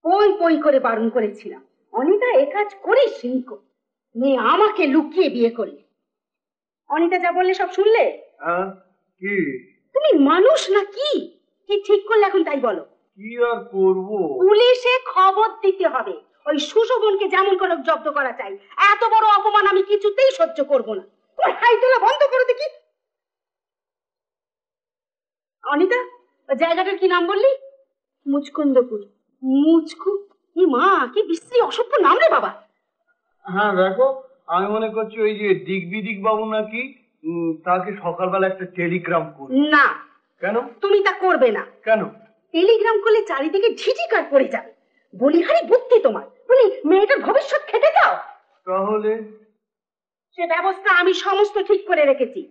পই পই করে বারণ করেছিলাম, অনিতা এ কাজ করিস নিকো, মেয়ে আমাকে লুকিয়ে বিয়ে করলে। অনিতা যা বললে সব শুনলে? কি তুমি মানুষ না কি? কি ঠিক করলে এখন তাই বলো। কি আর করব? পুলিশে খবর দিতে হবে, ওই সুশোভনকে যেমন করে জব্দ করা চাই। এত বড় অপমান আমি কিছুতেই সহ্য করব না। তোমার হাই তোলা বন্ধ করো দেখি। অনিতা, জায়গাটার কি নাম বললি? মুচকুন্দপুর। মুচকু, কি মা, কি বিশ্রী অসভ্য নাম রে বাবা। হ্যাঁ দেখো, আমি মনে করছি ওই যে দিগবিদিক বাবু নাকি তাকে সকালবেলা একটা টেলিগ্রাম করবে। না। কেন? তুমি তা করবে না। কেন? টেলিগ্রাম করলে চারিদিকে ঝিঝিকার পড়ে যাবে। বলিহারি বুদ্ধি তোমার, বলি মেয়েটার ভবিষ্যৎ খেতে যাও। তাহলে সে ব্যবস্থা আমি সমস্ত ঠিক করে রেখেছি।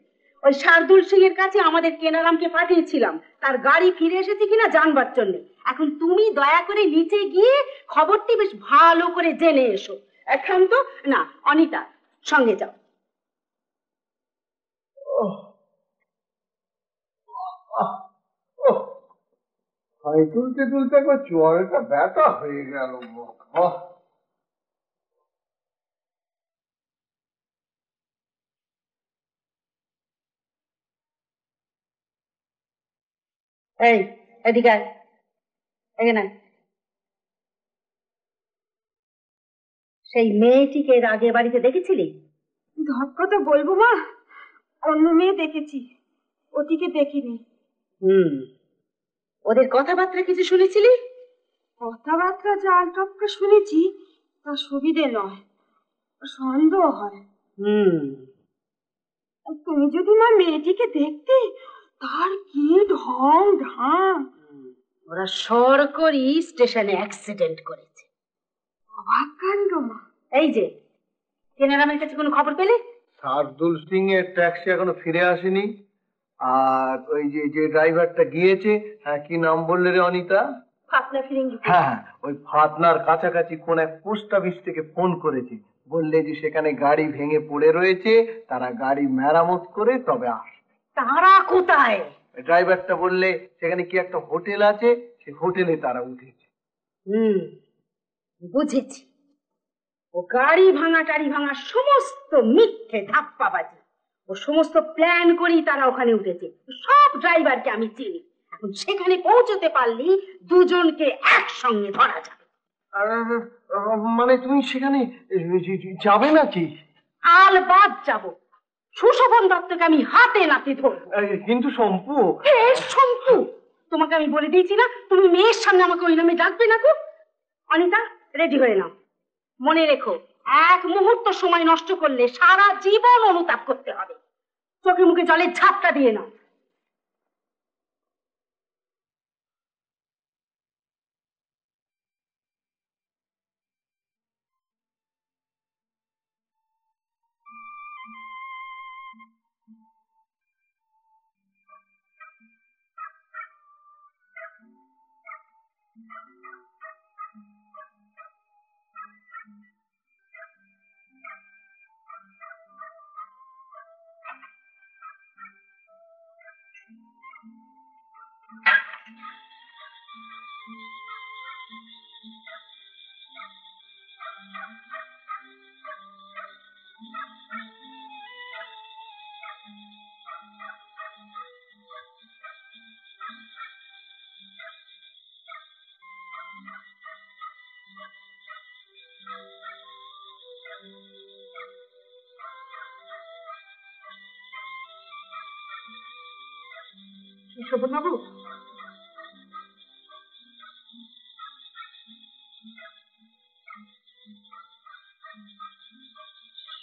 ওই শার্দুল সিং এর কাছে আমাদের কেনারামকে পাঠিয়েছিলাম, তার গাড়ি ফিরে এসেছে কিনা জানবার জন্য। এখন তুমি দয়া করে নিচে গিয়ে খবরটি বেশ ভালো করে জেনে এসো। এখন তো না, অনিতা সঙ্গে যাও। তুলতে তুলতে একবার চোয়ালটা ব্যথা হয়ে গেল। এই এদিকে আয়, এখানে। সেই মেয়েটিকে এর আগে বাড়িতে দেখেছিলি? ধপ কথা বলবো মা, অন্য মেয়ে দেখেছি, ওটিকে দেখিনি। ওদের কথাবার্তা কিছু শুনেছিলি? কথাবার্তা জাল টপকা শুনেছি, তা সুবিধে নয়, সন্দেহ হয়। তুমি যদি মা মেয়েটিকে দেখতে, তার কি ঢং ঢাং। ওরা সরকারি স্টেশনে অ্যাক্সিডেন্ট করেছে। অবাক কাণ্ড মা। এই যে কেনারামের কাছে কোনো খবর পেলে? শার্দুল সিং এর ট্যাক্সি এখনো ফিরে আসেনি। আর ওই যে যে ড্রাইভারটা গিয়েছে, হ্যাঁ কি নাম বললে রে অনিতা? ফাতনা ফিরিঙ্গি। হ্যাঁ, ওই ফাতনার কাছাকাছি কোন এক পোস্ট অফিস থেকে ফোন করেছে, বললে যে সেখানে গাড়ি ভেঙে পড়ে রয়েছে, তারা গাড়ি মেরামত করে তবে আসবে। তারা কোথায়? ড্রাইভারটা বললে সেখানে কি একটা হোটেল আছে, সেই হোটেলে তারা উঠেছে। বুঝেছি। ও গাড়ি ভাঙা টাড়ি ভাঙা সমস্ত মিথ্যে ধাপ্পাবাজি, ও সমস্ত প্ল্যান করি তারা ওখানে উঠেছে। সব ড্রাইভারকে আমি চিনি। এখন সেখানে পৌঁছতে পারলি দুজনকে একসঙ্গে ধরা যাবে। মানে তুমি সেখানে যাবে নাকি? আলবাদ যাব। সুশোভন দত্তকে আমি হাতে নাতে ধরবো। কিন্তু শম্পু, শম্পু, তোমাকে আমি বলে দিয়েছি না, তুমি মেয়ের সামনে আমাকে ওই নামে ডাকবে না। খুব অনিতা, রেডি হয়ে নাও। মনে রেখো, এক মুহূর্ত সময় নষ্ট করলে সারা জীবন অনুতাপ করতে হবে। চোখে মুখে জলের ঝাপটা দিয়ে নাও। সুশোভন বাবু,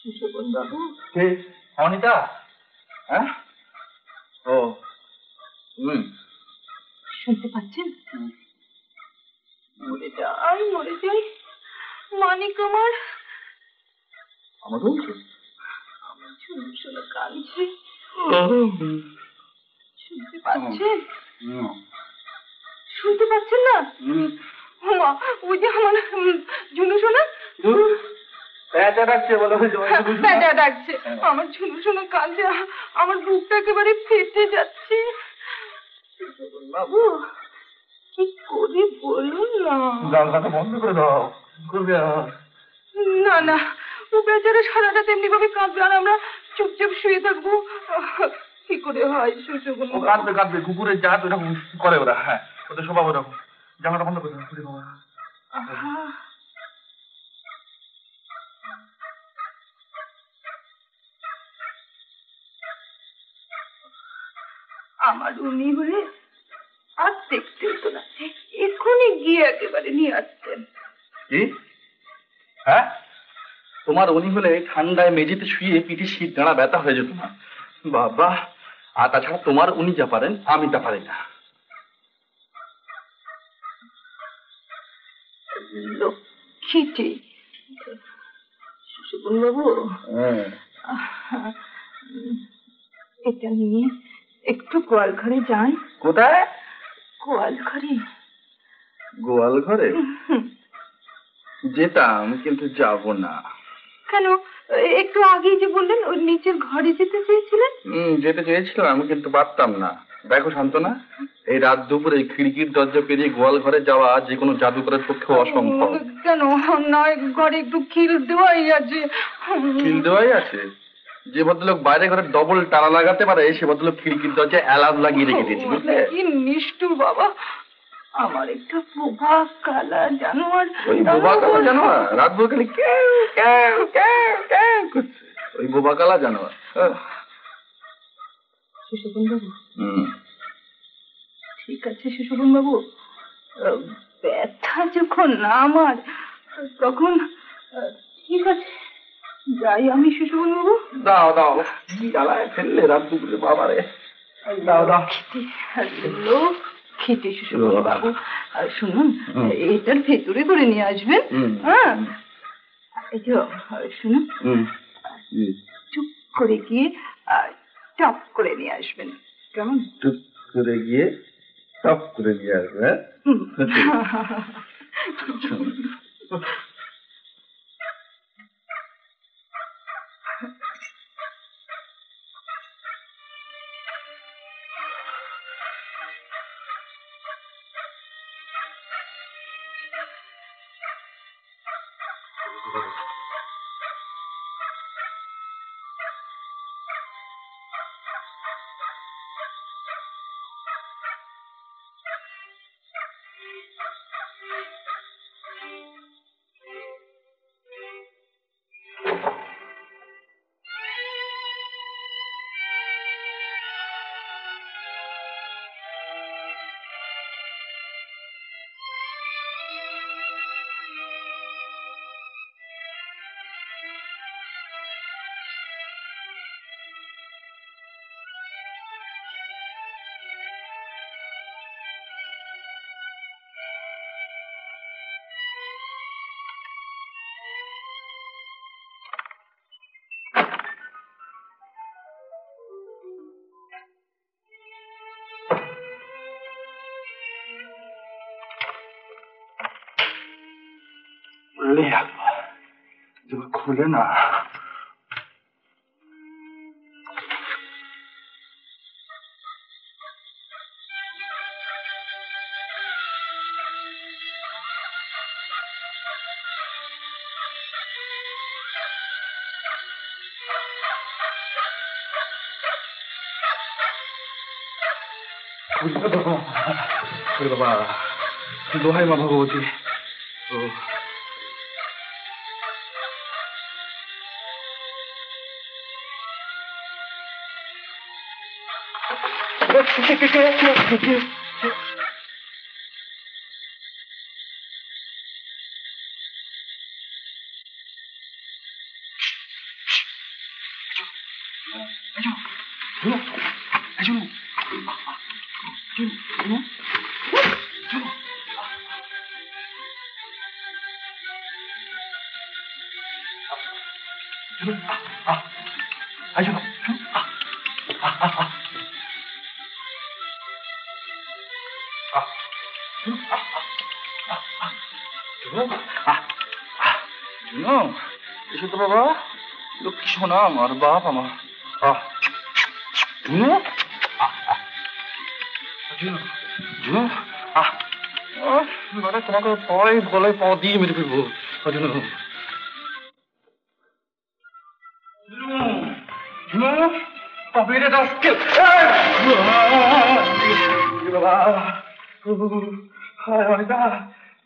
সুশোভন বাবু। কে? অনিতা? হ্যাঁ, ও শুনতে পাচ্ছেন? মরে যাই, মরে যাই, মানিক আমার। আমার বলছো? আমার শুনে শুনে কাঁদছে। শুনতে পাচ্ছেন? শুনতে পাচ্ছেন না? মা, ওই যে আমার ঝুনু সোনা প্যাঁচা ডাকছে, বলো প্যাঁচা ডাকছে। আমার ঝুনু সোনা কাঁদছে, আমার বুকটা একেবারে ফেটে যাচ্ছে। বাবু, কি করে তুমি বলুন না। গাল কাটা বন্ধ করে দাও, করবে আর। না না, ও বেচারা সারাটা তেমনি ভাবে কাঁদবে আর আমরা চুপচাপ শুয়ে থাকবো। কি করে হয় সুযোগ? ও কাঁদবে কাঁদবে, কুকুরের জাত ওরকম করে ওরা। হ্যাঁ, ওদের স্বভাব ওরকম। জামাটা বন্ধ করে দাও, করে দাও। আমার উনি হলে আর দেখতে হতো না, এক্ষুনি গিয়ে একেবারে নিয়ে আসতেন। কি? হ্যাঁ, তোমার উনি হলে ঠান্ডায় মেঝেতে শুয়ে পিঠে শীত দাঁড়া ব্যথা হয়ে যেত না বাবা। আর তাছাড়া তোমার উনি যা পারেন আমি তা পারি না। লক্ষ্মীটি সুশোভন বাবু, এটা নিয়ে একটু গোয়াল ঘরে যান। কোথায়? গোয়াল ঘরে। গোয়াল ঘরে যেতাম, কিন্তু যাব না। কেন? একটু আগেই যে বললেন ওই নিচের ঘরে যেতে চেয়েছিলেন। যেতে চেয়েছিলাম কিন্তু পারতাম না। দেখো শান্তনা, এই রাত দুপুরে খিড়কির দরজা পেরিয়ে গোয়াল ঘরে যাওয়া যে কোনো জাদুকরের পক্ষে অসম্ভব। কেন না? ঘরে একটু খিল দেওয়াই আছে। খিল দেওয়াই আছে? যে ভদ্রলোক বাইরে ঘরে ডবল তালা লাগাতে পারে সে ভদ্রলোক খিড়কির দরজায় অ্যালার্ম লাগিয়ে রেখে দিয়েছে, বুঝলে? কি নিষ্ঠুর বাবা! আমার একটা বোবা কালা জানোয়ার। ওই বোবা কালা জানোয়ার রাত ভোর খালি ক্যাও ক্যাও ক্যাও ক্যাও করছে। ওই বোবা কালা জানোয়ার। সুশোভন বাবু, ঠিক আছে সুশোভন বাবু, ব্যথা যখন না আমার তখন ঠিক আছে, যাই আমি সুশোভন বাবু। দাও দাও, কি জ্বালায় ফেললে রাত দুপুরে বাবারে। দাও দাও। খেতে সুশোভন বাবু, আর শুনুন, এটার ভেতরে করে নিয়ে আসবেন। হ্যাঁ, এই যে শুনুন, চুপ করে গিয়ে টপ করে নিয়ে আসবেন। কেমন? চুপ করে গিয়ে টপ করে নিয়ে আসবে। খুলে না। বাবা, দোহাই মা ভগবতী। এসো তো বাবা, লক্ষ্মী সোনা আমার, বাপ আমার। তোমাকে পায়ে গলায় পা দিয়ে মেরে ফেলবো।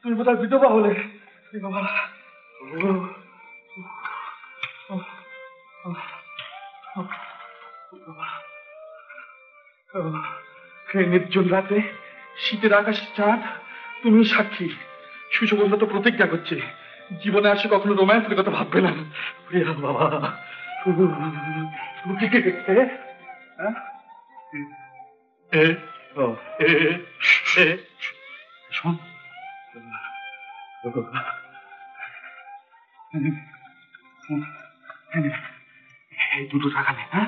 তুমি বোধহয় বিধবা হলে বাবা। এই নির্জন রাতে শীতের আকাশে চাঁদ, তুমি সাক্ষী। সুশোভনটা তো প্রতিজ্ঞা করছে জীবনে আসে কখনো রোম্যান্সের কথা ভাববে না। বাবা শোন, এই 2 টাকা নে, হ্যাঁ?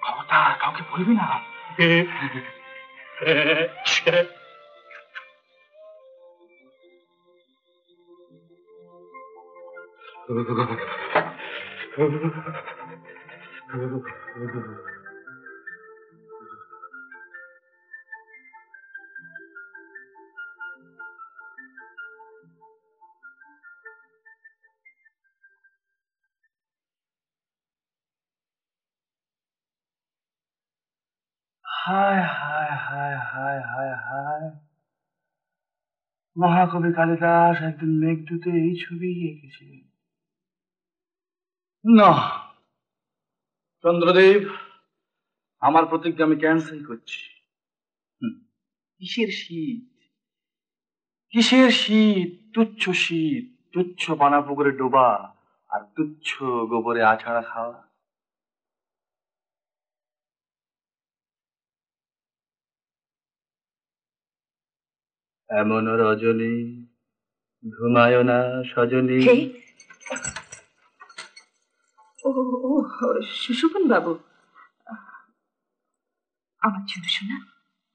খবরদার কাউকে বলবি না। হায় হায় হায় হায় হায় হায়, মহাকবি কালিদাস একদিন মেঘদূতে এই ছবি এঁকেছিলেন। না চন্দ্রদেব, আমার প্রতিজ্ঞা আমি ক্যান্সেল করছি। কিসের শীত, কিসের শীত? তুচ্ছ শীত, তুচ্ছ পানা পুকুরে ডোবা আর তুচ্ছ গোবরে আছাড়া খাওয়া। এমন রজনী ঘুমায় না সজনী। সুশোভন বাবু, আমার ঝুনু শোনা।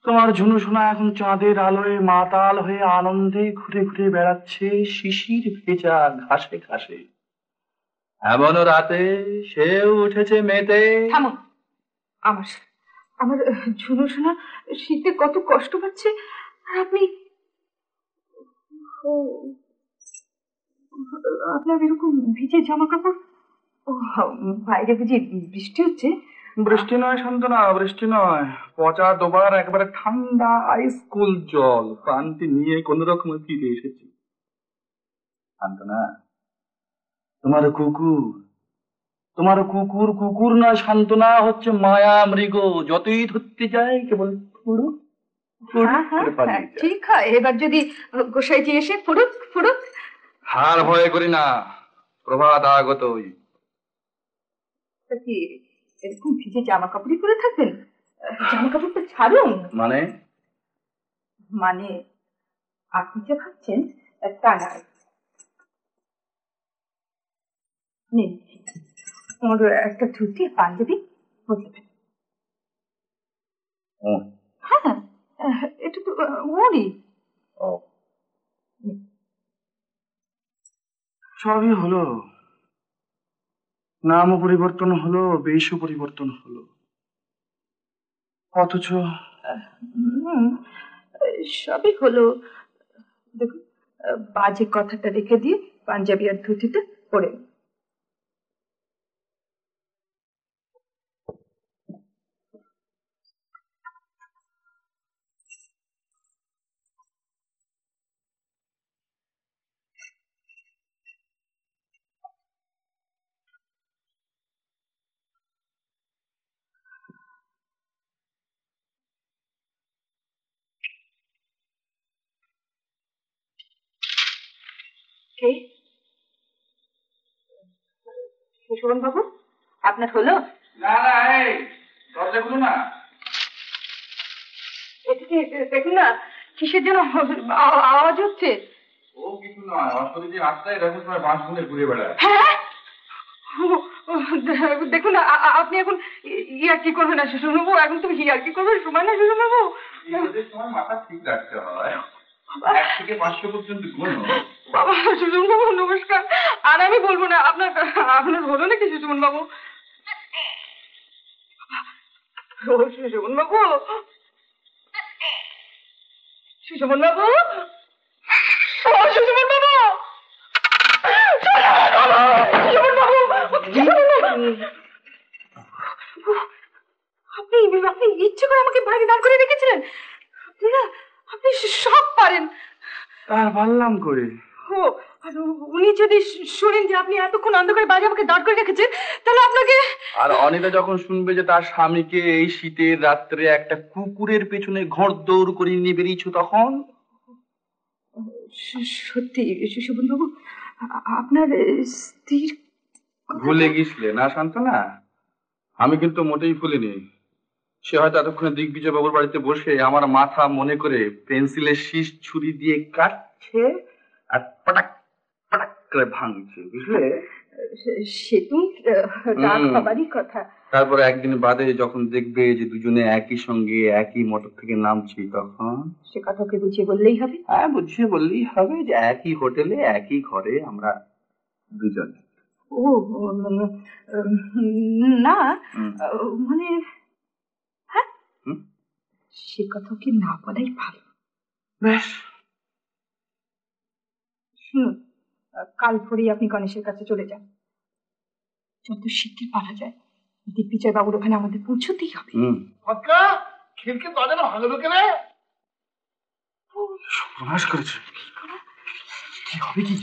তোমার ঝুনু শোনা এখন চাঁদের আলোয় মাতাল হয়ে আনন্দে ঘুরে ঘুরে বেড়াচ্ছে শিশির ভেজা ঘাসে ঘাসে। এমন রাতে সেও উঠেছে মেতে। থামো, আমার আমার ঝুনু শোনা শীতে কত কষ্ট পাচ্ছে, আর আপনি আপনার এরকম ভিজে জামা কাপড়। ও, বাইরে বুঝি বৃষ্টি হচ্ছে? বৃষ্টি নয় শান্তনা, বৃষ্টি নয়, পচা দোবার একবারে ঠান্ডা আইস কুল জল পান্তি নিয়ে কোন রকমে ফিরে এসেছি। শান্তনা, তোমার কুকুর, তোমার কুকুর কুকুর নয় শান্তনা, হচ্ছে মায়া মৃগ। যতই ধরতে যায় কেবল ফুড়ুক ফুড়ুক করে পালিয়ে যায়। ঠিক হয়, এবার যদি গোসাইজি এসে ফুড়ুক ফুড়ুক। হার ভয় করি না, প্রভাত আগতই। কি এরকম ভিজে জামা কাপড়ই পরে থাকবেন? জামা কাপড় তো ছাড়ুন। মানে? মানে আপনি যে ভাবছেন তা না। নিন, ওর একটা ধুতি পাঞ্জাবি বদলাবেন। হ্যাঁ, এটা তো ওরই। সবই হলো, নামও পরিবর্তন হলো, বেশও পরিবর্তন হলো, অথচ সবই হলো। দেখুন, বাজে কথাটা রেখে দিয়ে পাঞ্জাবি আর ধুতিটা পরে। সুশোভন বাবু, আপনার হলো? না না, এই দরজা খুলো না। এদিকে দেখুন না, কিসের যেন আওয়াজ হচ্ছে। ও কিছু নয়, অষ্টদিকে রাস্তায় দেখো সবাই বাঁশ শুনে ঘুরে বেড়ায়। হ্যাঁ, দেখুন না, আপনি এখন ইয়ার কি করবেন না সুশোভনবাবু, এখন তুমি ইয়ার কি করবেন সময় না সুশোভনবাবু। এদের সময় মাথা ঠিক রাখতে হয়, 1 থেকে 500 পর্যন্ত গুণ। বাবা, সুশোভনবাবু নমস্কার। আর আমি বলবো না, আপনার হলো নাকি সুশোভনবাবু? সুশোভনবাবু, সুশোভনবাবু, আপনি আপনি ইচ্ছে করে আমাকে বাইরে দাঁড় করে রেখেছিলেন? আপনি সব পারেন। তার পারলাম করে। ও, আর উনি যদি শোনেন যে আপনি এতক্ষণ অন্ধকারে বাইরে আমাকে দাঁড় করে রেখেছেন, তাহলে আপনাকে... আর অনিতা যখন শুনবে যে তার স্বামীকে এই শীতের রাত্রে একটা কুকুরের পেছনে ঘোড়দৌড় করে নিয়ে বেরিয়েছ, তখন... সত্যি শোভনবাবু, আপনার স্ত্রীর... ভুলে গেছিলে না শান্তনা? আমি কিন্তু মোটেই ভুলিনি। সে হয়তো এতক্ষণে দিগ্বিজয় বাবুর বাড়িতে বসে আমার মাথা মনে করে পেন্সিলের শীষ ছুরি দিয়ে কাটছে আর পটাক পটাক করে ভাঙছে, বুঝলে? সে তো রাগ হবারই কথা। তারপর একদিন বাদে যখন দেখবে যে দুজনে একই সঙ্গে একই মোটর থেকে নামছি, তখন সে কথাকে বুঝিয়ে বললেই হবে। হ্যাঁ, বুঝিয়ে বললেই হবে যে একই হোটেলে একই ঘরে আমরা দুজন। ও না, মানে হ্যাঁ, সে কথা কি না বলাই ভালো। বেশ, শুনুন, কাল ভোরেই আপনি গণেশের কাছে চলে যান। যত শিগগির পারা যায় দিগ্বিজয় বাবুর ওখানে আমাদের পৌঁছতেই হবে। খিড়কি দরজা ভাঙলো কেন? সর্বনাশ করেছে। কি হবে কি?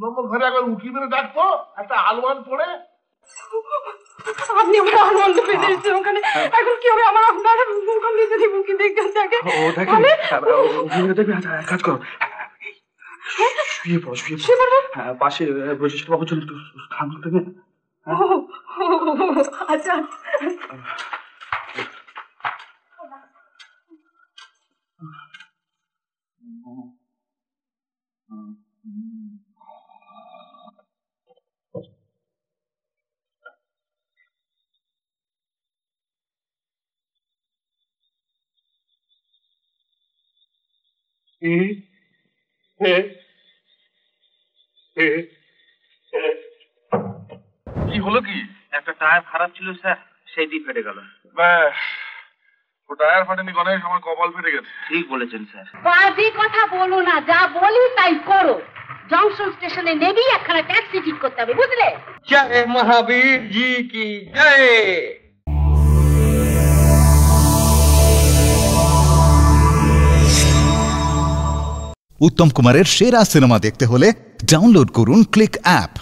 নম্বর ঘরে একবার উঠি মেরে ডাকতো, একটা আলমান পড়ে। আপনি আমার আনন্দ পেতে দিচ্ছেন ওখানে, এখন কি হবে? আমার আপনার ওখানে যদি মুখে দেখতে থাকে। ও দেখেন, দেখবি, কাজ করো, শুয়ে পড়ো, শুয়ে পড়ো। পাশে বৈশিষ্ট্য বাবুর জন্য একটু স্থান করতে হবে। আচ্ছা, কি হলো কি? একটা টায়ার খারাপ ছিল স্যার, সেই দিয়ে ফেটে গেল। ব্যাস, ও টায়ার ফাটেনি গণেশ, আমার কপাল ফেটে গেছে। ঠিক বলেছেন স্যার। বাজে কথা বলো না, যা বলি তাই করো। জংশন স্টেশনে নেবেই একখানা ট্যাক্সি ঠিক করতে হবে, বুঝলে? জয় মহাবীর জি কি জয়। উত্তম কুমারের সেরা সিনেমা দেখতে হলে ডাউনলোড করুন ক্লিক অ্যাপ।